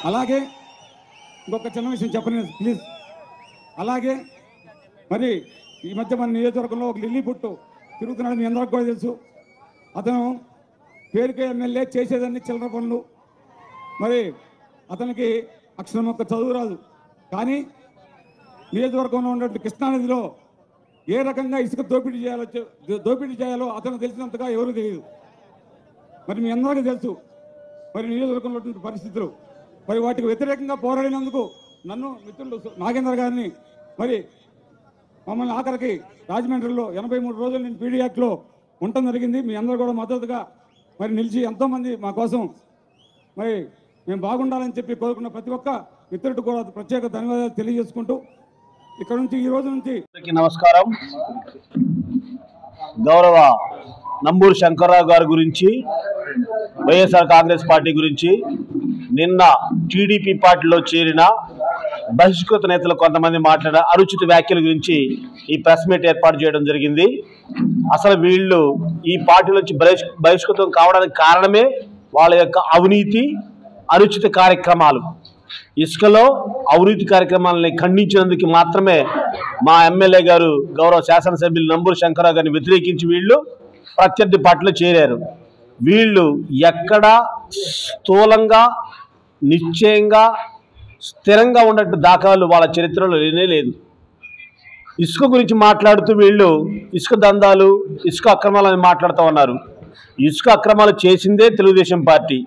అలాగే ఇంకొక చిన్న విషయం చెప్పండి ప్లీజ్. అలాగే మరి ఈ మధ్య మన నియోజకవర్గంలో ఒక లిల్లీ పుట్టు తిరుగుతున్నాడు, మీ అందరికి కూడా తెలుసు. అతను పేరుకే ఎమ్మెల్యే, చేసేదాన్ని చిల్లర పనులు. మరి అతనికి అక్షరం ఒక్క చదువు రాదు, కానీ నియోజకవర్గంలో ఉన్నటువంటి కృష్ణానదిలో ఏ రకంగా ఇసుక దోపిడీ చేయాలో అతను తెలిసినంతగా ఎవరు తెలియదు. మరి మీ అందరికీ తెలుసు మరి నియోజకవర్గంలో ఉన్నటువంటి పరిస్థితులు. మరి వాటికి వ్యతిరేకంగా పోరాడినందుకు నన్ను మిత్రులు నాగేంద్ర గారిని మరి మమ్మల్ని ఆఖరికి రాజమండ్రిలో 83 రోజులు నేను పీడీ యాక్ట్లో ఉండటం జరిగింది. మీ అందరూ కూడా మద్దతుగా మరి నిలిచి ఎంతోమంది మా కోసం మరి మేము బాగుండాలని చెప్పి కోరుకున్న ప్రతి ఒక్క మిత్రుడికి కూడా ప్రత్యేక ధన్యవాదాలు తెలియజేసుకుంటూ ఇక్కడ నుంచి ఈ రోజు నుంచి నమస్కారం. గౌరవ నంబూరు శంకర్రావు గారి గురించి, వైఎస్ఆర్ కాంగ్రెస్ పార్టీ గురించి నిన్న టీడీపీ పార్టీలో చేరిన బహిష్కృత నేతలు కొంతమంది మాట్లాడిన అనుచిత వ్యాఖ్యల గురించి ఈ ప్రెస్ మీట్ ఏర్పాటు చేయడం జరిగింది. అసలు వీళ్ళు ఈ పార్టీ నుంచి బహిష్కృతం కావడానికి కారణమే వాళ్ళ యొక్క అవినీతి, అనుచిత కార్యక్రమాలు. ఇసుకలో అవినీతి కార్యక్రమాలని ఖండించినందుకు మాత్రమే మా ఎమ్మెల్యే గారు గౌరవ శాసనసభ్యులు నంబూరు శంకర్రావు గారిని వ్యతిరేకించి వీళ్ళు ప్రత్యర్థి పార్టీలో చేరారు. వీళ్ళు ఎక్కడ స్థూలంగా, నిశ్చయంగా, స్థిరంగా ఉన్నట్టు దాఖలాలు వాళ్ళ చరిత్రలో లేనే లేదు. ఇసుక గురించి మాట్లాడుతూ వీళ్ళు ఇసుక దందాలు, ఇసుక అక్రమాలని మాట్లాడుతూ ఉన్నారు. ఇసుక అక్రమాలు చేసిందే తెలుగుదేశం పార్టీ.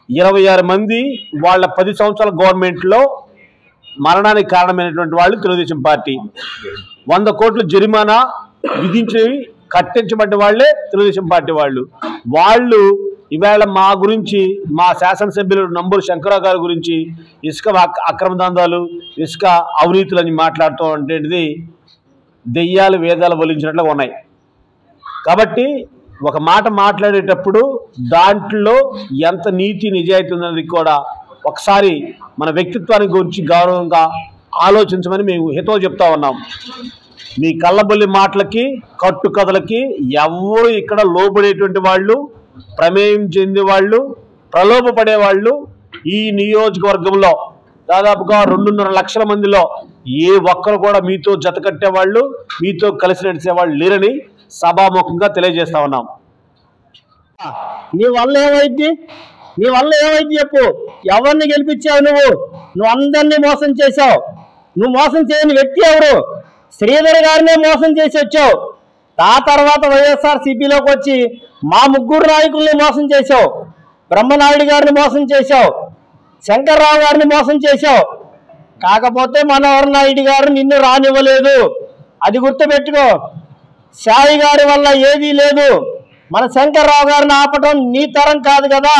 26 మంది వాళ్ళ 10 సంవత్సరాల గవర్నమెంట్లో మరణానికి కారణమైనటువంటి వాళ్ళు తెలుగుదేశం పార్టీ. 100 కోట్ల జరిమానా విధించి కట్టించబడ్డ వాళ్ళే తెలుగుదేశం పార్టీ వాళ్ళు ఇవాళ మా గురించి, మా శాసనసభ్యులు నంబూరు శంకర్రావు గారి గురించి ఇసుక అక్రమ దందాలు, ఇసుక అవినీతులని మాట్లాడుతూ ఉండేది దెయ్యాలు వేదాలు వలించినట్లుగా ఉన్నాయి. కాబట్టి ఒక మాట మాట్లాడేటప్పుడు దాంట్లో ఎంత నీతి నిజాయితీ ఉన్నది కూడా ఒకసారి మన వ్యక్తిత్వాన్ని గురించి గౌరవంగా ఆలోచించమని మేము హితవు చెప్తా ఉన్నాం. మీ కళ్ళబొల్లి మాటలకి, కట్టుకథలకి ఎవరు ఇక్కడ లోబడేటువంటి వాళ్ళు, ప్రమేయం చెందేవాళ్ళు, ప్రలోభపడేవాళ్ళు ఈ నియోజకవర్గంలో దాదాపుగా 2.5 లక్షల మందిలో ఏ ఒక్కరు కూడా మీతో జత కట్టేవాళ్ళు, మీతో కలిసి నడిచేవాళ్ళు లేరని సభాముఖంగా తెలియజేస్తా ఉన్నాం. నీ వల్ల ఏమైంది చెప్పు. ఎవరిని గెలిపించావు? నువ్వు అందరినీ మోసం చేశావు. నువ్వు మోసం చేయని వ్యక్తి ఎవరు? శ్రీధర్ గారినే మోసం చేసి వచ్చావు. ఆ తర్వాత వైఎస్ఆర్ సిపిలోకి వచ్చి మా 3 నాయకుల్ని మోసం చేశావు. బ్రహ్మనాయుడు గారిని మోసం చేశావు, శంకర్రావు గారిని మోసం చేశావు. కాకపోతే మనోహర్ నాయుడు గారు నిన్ను రానివ్వలేదు. అది గుర్తుపెట్టుకో. సాయి గారి వల్ల ఏదీ లేదు. మన శంకర్రావు గారిని ఆపటం నీ తరం కాదు కదా,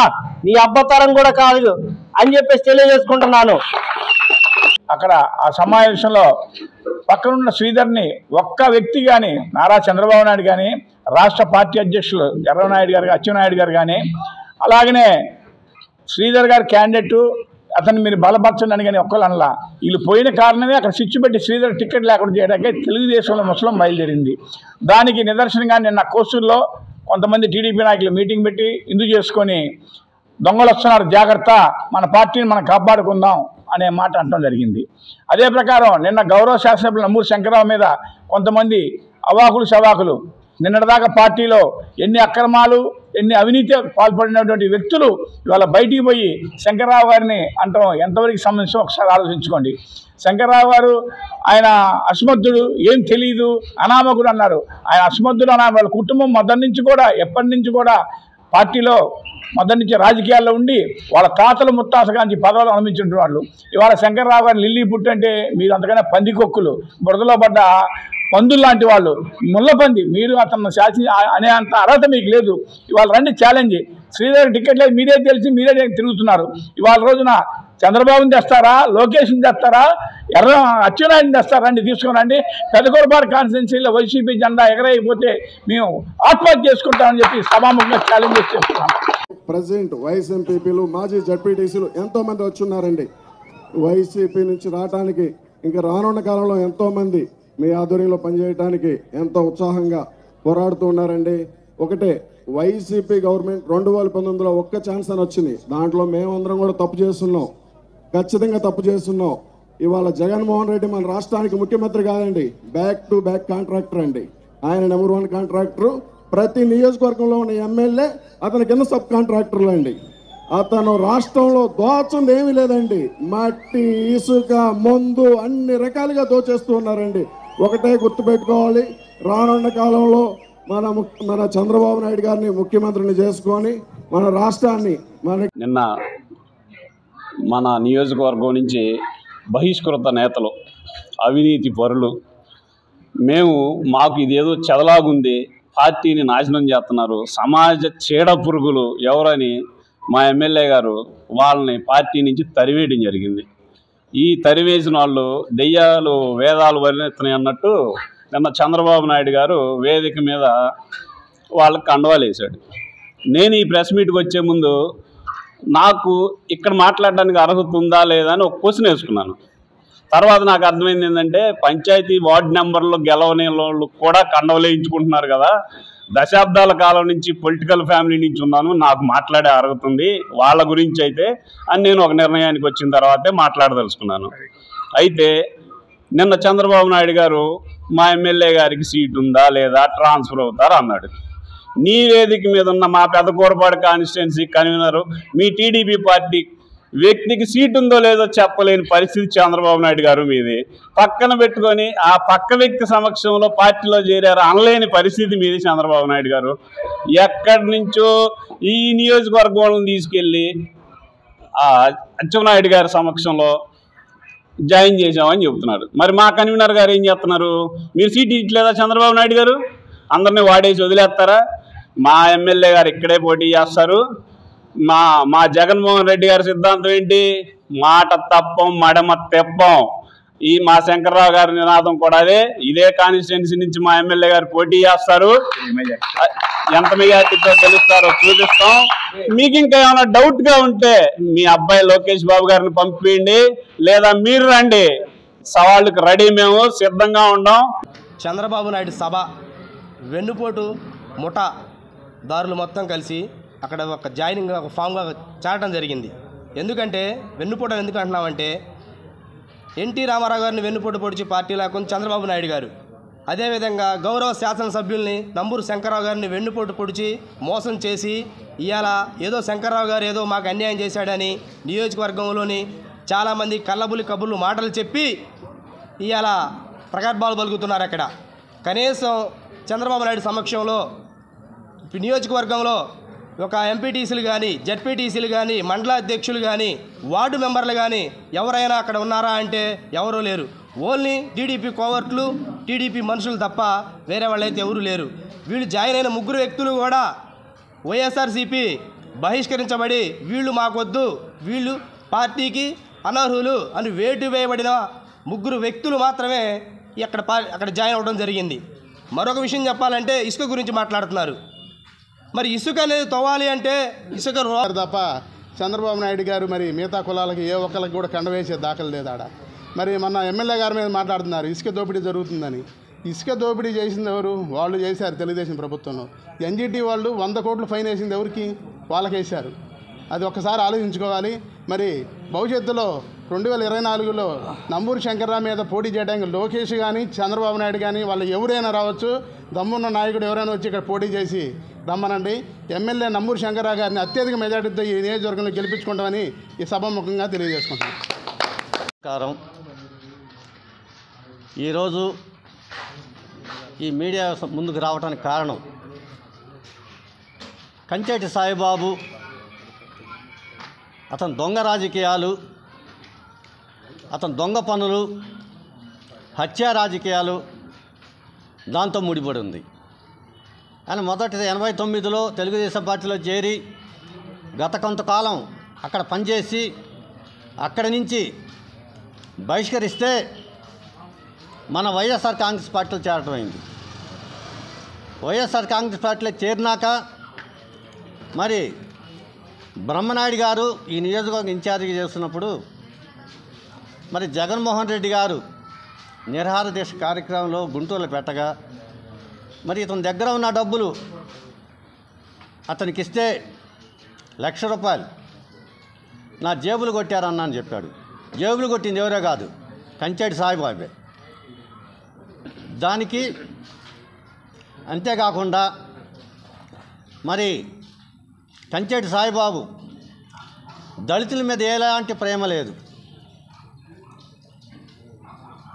నీ అబ్బ తరం కూడా కాదు అని చెప్పేసి తెలియజేసుకుంటున్నాను. అక్కడ ఆ సమావేశంలో పక్కనున్న శ్రీధర్ని ఒక్క వ్యక్తి కానీ, నారా చంద్రబాబు నాయుడు కానీ, రాష్ట్ర పార్టీ అధ్యక్షులు ఎర్రనాయుడు గారు, అచ్చెన్నాయుడు గారు కానీ, అలాగనే శ్రీధర్ గారి క్యాండిడేటు అతన్ని మీరు బలపరచండి అని కానీ ఒక్కళ్ళు అనలా. వీళ్ళు పోయిన కారణమే అక్కడ స్విచ్ పెట్టి శ్రీధర్ టికెట్ లేకుండా చేయడానికి తెలుగుదేశంలో ముసలం బయలుదేరింది. దానికి నిదర్శనంగా నిన్న కోసూరులో కొంతమంది టీడీపీ నాయకులు మీటింగ్ పెట్టి ఇందు చేసుకొని దొంగలు వస్తున్నారు, జాగ్రత్త, మన పార్టీని మనం కాపాడుకుందాం అనే మాట అనడం జరిగింది. అదే ప్రకారం నిన్న గౌరవ శాసనసభ్యులు నంబూరు శంకర్రావు మీద కొంతమంది అవాకులు సవాకులు, నిన్నటిదాకా పార్టీలో ఎన్ని అక్రమాలు, ఎన్ని అవినీతి పాల్పడినటువంటి వ్యక్తులు ఇవాళ బయటికి పోయి శంకర్రావు గారిని అంటాం ఎంతవరకు సంబంధించి ఒకసారి ఆలోచించుకోండి. శంకర్రావు గారు ఆయన అసమర్థుడు, ఏం తెలియదు, అనామకుడు అన్నారు. ఆయన అసమర్థుడు అన్న వాళ్ళ కుటుంబం మొదటి నుంచి కూడా, ఎప్పటి నుంచి కూడా పార్టీలో మొదటి నుంచి రాజకీయాల్లో ఉండి వాళ్ళ తాతలు ముత్తాసగాంచి పదవులు అనుభవించిన వాళ్ళు. ఇవాళ శంకర్రావు గారు లిల్లీ పుట్టు అంటే మీరు అంతకన్నా పందికొక్కులు, బురదలో పడ్డ పందులు లాంటి వాళ్ళు, ముళ్ళపంది. మీరు అతను శాసి అనే అంత అర్హత మీకు లేదు. ఇవాళ రండి ఛాలెంజ్. శ్రీధర్ టికెట్ లేదు, మీరే తెలిసి మీరే తిరుగుతున్నారు. ఇవాళ రోజున చంద్రబాబుని తెస్తారా, లోకేష్ని తెస్తారా, అచ్చెన్నాయుడిని తెస్తారా? రండి, తీసుకురండి. పెదకూరపాడు కాన్స్టిట్యున్సీలో వైసీపీ జెండా ఎగరైపోతే మేము ఆత్మహత్య చేసుకుంటామని చెప్పి సభాముఖంగా ఛాలెంజ్ చేస్తున్నాం. ప్రెసిడెంట్, వైస్ ఎంపీపీలు, మాజీ జడ్పీటీసీలు ఎంతోమంది వచ్చున్నారండి. వైసీపీ నుంచి రావడానికి ఇంకా రానున్న కాలంలో ఎంతోమంది మీ ఆధ్వర్యంలో పనిచేయడానికి ఎంతో ఉత్సాహంగా పోరాడుతూ ఉన్నారండి. ఒకటే, వైసీపీ గవర్నమెంట్ 2019లో ఒక్క ఛాన్స్ అని వచ్చింది. దాంట్లో మేమందరం కూడా తప్పు చేస్తున్నాం. ఖచ్చితంగా తప్పు చేస్తున్నాం. ఇవాళ జగన్మోహన్ రెడ్డి మన రాష్ట్రానికి ముఖ్యమంత్రి కాదండి, బ్యాక్ టు బ్యాక్ కాంట్రాక్టర్ అండి. ఆయన నెంబర్ 1 కాంట్రాక్టర్. ప్రతి నియోజకవర్గంలో ఉన్న ఎమ్మెల్యే అతని కింద సబ్ కాంట్రాక్టర్లు అండి. అతను రాష్ట్రంలో దోచంది ఏమీ లేదండి. మట్టి, ఇసుక, మందు అన్ని రకాలుగా దోచేస్తూ ఉన్నారండి. ఒకటే గుర్తుపెట్టుకోవాలి, రానున్న కాలంలో మన చంద్రబాబు నాయుడు గారిని ముఖ్యమంత్రిని చేసుకొని మన రాష్ట్రాన్ని నిన్న మన నియోజకవర్గం నుంచి బహిష్కృత నేతలు, అవినీతి పరులు, మాకు ఇదేదో చెదలాగుంది, పార్టీని నాశనం చేస్తున్నారు, సమాజ చీడ పురుగులు ఎవరని మా ఎమ్మెల్యే గారు వాళ్ళని పార్టీ నుంచి తరివేయడం జరిగింది. ఈ తరివేసిన వాళ్ళు దెయ్యాలు వేదాలు వర్ణిస్తున్నాయి అన్నట్టు నిన్న చంద్రబాబు నాయుడు గారు వేదిక మీద వాళ్ళకి కండవాలు వేశాడు. నేను ఈ ప్రెస్ మీట్కి వచ్చే ముందు నాకు ఇక్కడ మాట్లాడడానికి అర్హత ఉందా లేదా అని ఒక క్వశ్చన్ వేసుకున్నాను. తర్వాత నాకు అర్థమైంది ఏంటంటే, పంచాయతీ వార్డు నెంబర్లు గెలవని వాళ్ళు కూడా కండవలేయించుకుంటున్నారు కదా, దశాబ్దాల కాలం నుంచి పొలిటికల్ ఫ్యామిలీ నుంచి ఉన్నాను, నాకు మాట్లాడే అర్హత ఉంది వాళ్ళ గురించి అయితే అని నేను ఒక నిర్ణయానికి వచ్చిన తర్వాతే మాట్లాడదలుచుకున్నాను. అయితే నిన్న చంద్రబాబు నాయుడు గారు మా ఎమ్మెల్యే గారికి సీట్ ఉందా లేదా, ట్రాన్స్ఫర్ అవుతారు అన్నాడు. నీ వేదిక మీద ఉన్న మా పెద్దకూరపాడు కాన్స్టిట్యున్సీ కన్వీనరు, మీ టీడీపీ పార్టీ వ్యక్తికి సీట్ ఉందో లేదో చెప్పలేని పరిస్థితి చంద్రబాబు నాయుడు గారు మీది. పక్కన పెట్టుకొని ఆ పక్క వ్యక్తి సమక్షంలో పార్టీలో చేరారు అనలేని పరిస్థితి మీది చంద్రబాబు నాయుడు గారు. ఎక్కడి నుంచో ఈ నియోజకవర్గం తీసుకెళ్ళి అచ్చెన్నాయుడు గారి సమక్షంలో జాయిన్ చేసామని చెబుతున్నారు. మరి మా కన్వీనర్ గారు ఏం చేస్తున్నారు? మీరు సీట్ ఇట్లేదా చంద్రబాబు నాయుడు గారు? అందరినీ వాడేసి వదిలేస్తారా? మా ఎమ్మెల్యే గారు ఇక్కడే పోటీ చేస్తారు. మా జగన్మోహన్ రెడ్డి గారి సిద్ధాంతం ఏంటి? మాట తప్పం, మడమ తెప్పం. ఈ మా శంకర్రావు గారి నినాదం కూడా అదే. ఇదే కాన్స్టిట్యున్సీ నుంచి మా ఎమ్మెల్యే గారు పోటీ చేస్తారు, ఎంత మెజార్టీతో గెలుస్తారో చూపిస్తాం. మీకు ఇంకా ఏమైనా డౌట్ గా ఉంటే మీ అబ్బాయి లోకేష్ బాబు గారిని పంపించండి, లేదా మీరు రండి, సవాళ్ళకి రెడీ, మేము సిద్ధంగా ఉన్నాం. చంద్రబాబు నాయుడు సభ వెన్నుపోటు ముఠా దారులు మొత్తం కలిసి అక్కడ ఒక జాయినింగ్ ఒక ఫామ్గా చేరడం జరిగింది. ఎందుకంటే వెన్నుపోటు ఎందుకు అంటున్నామంటే, ఎన్టీ రామారావు గారిని వెన్నుపోటు పొడిచి పార్టీ లేకుండా చంద్రబాబు నాయుడు గారు, అదేవిధంగా గౌరవ శాసనసభ్యుల్ని నంబూరు శంకర్రావు గారిని వెన్నుపోటు పొడిచి మోసం చేసి ఇవాళ ఏదో శంకర్రావు గారు ఏదో మాకు అన్యాయం చేశాడని నియోజకవర్గంలోని చాలామంది కళ్ళబులి కబుర్లు మాటలు చెప్పి ఇవాళ ప్రగల్భాలు పలుకుతున్నారు. అక్కడ కనీసం చంద్రబాబు నాయుడు సమక్షంలో నియోజకవర్గంలో ఒక ఎంపీటీసీలు కానీ, జడ్పీటీసీలు కానీ, మండలాధ్యక్షులు కానీ, వార్డు మెంబర్లు కానీ ఎవరైనా అక్కడ ఉన్నారా అంటే ఎవరూ లేరు. ఓన్లీ టీడీపీ కోవర్ట్లు, టీడీపీ మనుషులు తప్ప వేరే వాళ్ళైతే ఎవరూ లేరు. వీళ్ళు జాయిన్ అయిన 3 వ్యక్తులు కూడా వైఎస్ఆర్సీపీ బహిష్కరించబడి వీళ్ళు మాకొద్దు, వీళ్ళు పార్టీకి అనర్హులు అని వేటు వేయబడిన 3 వ్యక్తులు మాత్రమే అక్కడ జాయిన్ అవ్వడం జరిగింది. మరొక విషయం చెప్పాలంటే ఇసుక గురించి మాట్లాడుతున్నారు. మరి ఇసుక అనేది తవ్వాలి అంటే ఇసుక తప్ప చంద్రబాబు నాయుడు గారు మరి మిగతా కులాలకి ఏ ఒక్కరికి కూడా కండవేసే దాఖలు లేదు ఆడ. మరి మన ఎమ్మెల్యే గారి మీద మాట్లాడుతున్నారు ఇసుక దోపిడీ జరుగుతుందని. ఇసుక దోపిడీ చేసింది ఎవరు? వాళ్ళు చేశారు, తెలుగుదేశం ప్రభుత్వంలో. ఎన్జిటి వాళ్ళు 100 కోట్లు ఫైన్ వేసింది ఎవరికి? వాళ్ళకేశారు. అది ఒక్కసారి ఆలోచించుకోవాలి. మరి భవిష్యత్తులో 2024లో నంబూరు శంకర్రావు మీద పోటీ చేయడానికి లోకేష్ కానీ, చంద్రబాబు నాయుడు కానీ వాళ్ళు ఎవరైనా రావచ్చు. దమ్మున్న నాయకుడు ఎవరైనా వచ్చి ఇక్కడ పోటీ చేసి రమ్మనండి. ఎమ్మెల్యే నంబూరు శంకర్రావు గారిని అత్యధిక మెజార్టీతో ఈ నియోజకవర్గంలో గెలిపించుకుంటామని ఈ సభాముఖంగా తెలియజేసుకుంటాం. నమస్కారం. ఈరోజు ఈ మీడియా ముందుకు రావడానికి కారణం, కంచేటి సాయిబాబు అతని దొంగ రాజకీయాలు, అతని దొంగ పనులు, హత్యా రాజకీయాలు దాంతో ముడిపడి ఉంది. ఆయన మొదటి 89లో తెలుగుదేశం పార్టీలో చేరి గత కొంతకాలం అక్కడ పనిచేసి అక్కడి నుంచి బహిష్కరిస్తే మన వైఎస్ఆర్ కాంగ్రెస్ పార్టీలో చేరటం అయింది. వైఎస్ఆర్ కాంగ్రెస్ పార్టీలో చేరినాక మరి బ్రహ్మనాయుడు గారు ఈ నియోజకవర్గం ఇన్ఛార్జిగా చేస్తున్నప్పుడు మరి జగన్మోహన్ రెడ్డి గారు నిరాహార దీక్ష కార్యక్రమంలో గుంటూరులో పెట్టగా మరి ఇతని దగ్గర ఉన్న డబ్బులు అతనికి ఇస్తే 1,00,000 రూపాయలు నా జేబులు కొట్టారన్నా అని చెప్పాడు. జేబులు కొట్టింది ఎవరో కాదు, కంచెటి సాయిబాబే. దానికి అంతేకాకుండా మరి కంచెటి సాయిబాబు దళితుల మీద ఎలాంటి ప్రేమ లేదు.